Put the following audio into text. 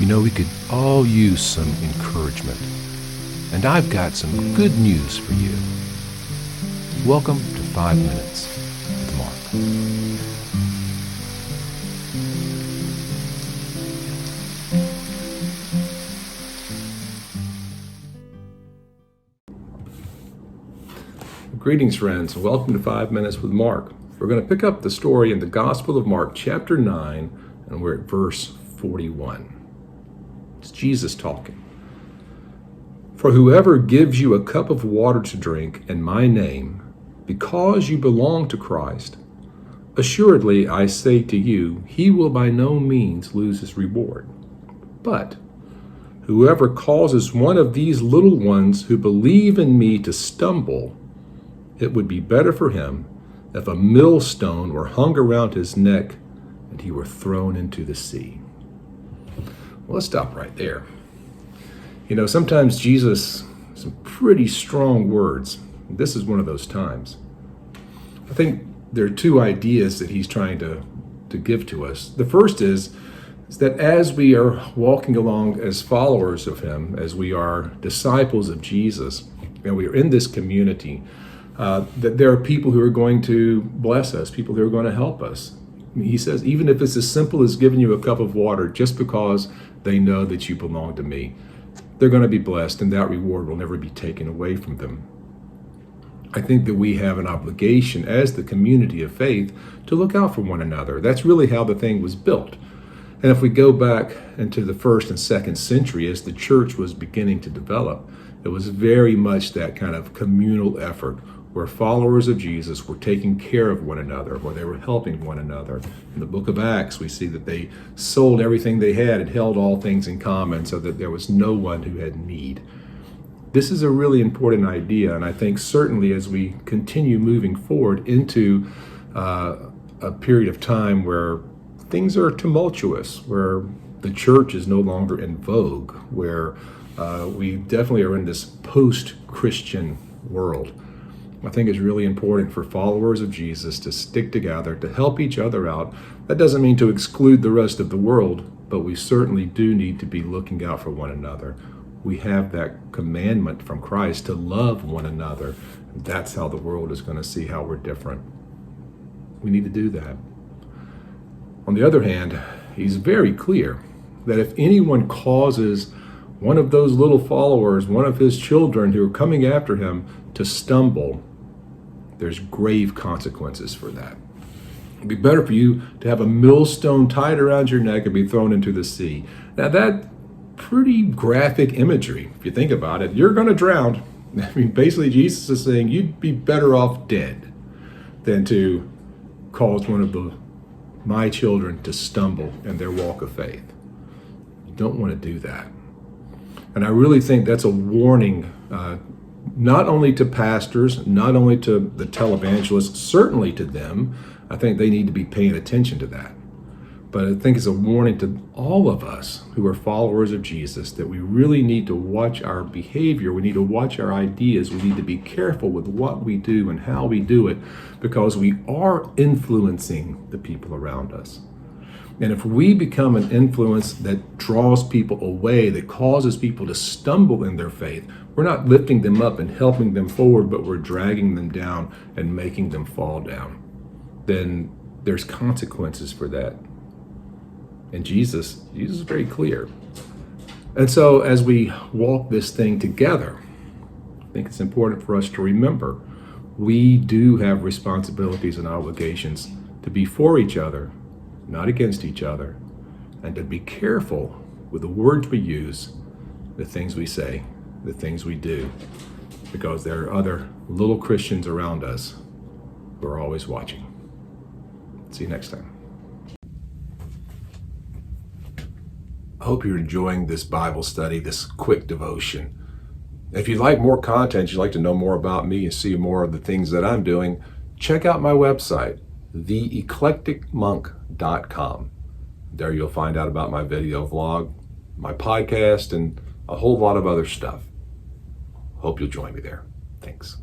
We could all use some encouragement. And I've got some good news for you. Welcome to 5 Minutes with Mark. Greetings, friends. Welcome to 5 Minutes with Mark. We're going to pick up the story in the Gospel of Mark, chapter 9, and we're at verse 41. It's Jesus talking. For whoever gives you a cup of water to drink in my name, because you belong to Christ, assuredly I say to you, he will by no means lose his reward. But whoever causes one of these little ones who believe in me to stumble, it would be better for him if a millstone were hung around his neck and he were thrown into the sea. Well, let's stop right there. Sometimes Jesus, some pretty strong words. This is one of those times. I think there are two ideas that he's trying to give to us. The first is that as we are walking along as followers of him, as we are disciples of Jesus, and we are in this community, that there are people who are going to bless us, people who are going to help us. He says, even if it's as simple as giving you a cup of water just because they know that you belong to me, they're going to be blessed, and that reward will never be taken away from them. I think that we have an obligation as the community of faith to look out for one another. That's really how the thing was built. And if we go back into the 1st and 2nd century, as the church was beginning to develop, it was very much that kind of communal effort where followers of Jesus were taking care of one another, where they were helping one another. In the book of Acts, we see that they sold everything they had and held all things in common so that there was no one who had need. This is a really important idea, and I think certainly as we continue moving forward into a period of time where things are tumultuous, where the church is no longer in vogue, where we definitely are in this post-Christian world, I think it's really important for followers of Jesus to stick together, to help each other out. That doesn't mean to exclude the rest of the world, but we certainly do need to be looking out for one another. We have that commandment from Christ to love one another. That's how the world is going to see how we're different. We need to do that. On the other hand, he's very clear that if anyone causes one of those little followers, one of his children who are coming after him, to stumble, there's grave consequences for that. It'd be better for you to have a millstone tied around your neck and be thrown into the sea. Now, that pretty graphic imagery, if you think about it, you're going to drown. I mean, basically, Jesus is saying you'd be better off dead than to cause one of my children to stumble in their walk of faith. You don't want to do that. And I really think that's a warning, not only to pastors, not only to the televangelists, certainly to them. I think they need to be paying attention to that. But I think it's a warning to all of us who are followers of Jesus that we really need to watch our behavior. We need to watch our ideas. We need to be careful with what we do and how we do it, because we are influencing the people around us. And if we become an influence that draws people away, that causes people to stumble in their faith, we're not lifting them up and helping them forward, but we're dragging them down and making them fall down. Then there's consequences for that. And Jesus is very clear. And so as we walk this thing together, I think it's important for us to remember we do have responsibilities and obligations to be for each other, not against each other, and to be careful with the words we use, the things we say, the things we do, because there are other little Christians around us who are always watching. See you next time. I hope you're enjoying this Bible study, this quick devotion. If you'd like more content, you'd like to know more about me and see more of the things that I'm doing, check out my website, theeclecticmonk.com. There you'll find out about my video vlog, my podcast, and a whole lot of other stuff. Hope you'll join me there. Thanks.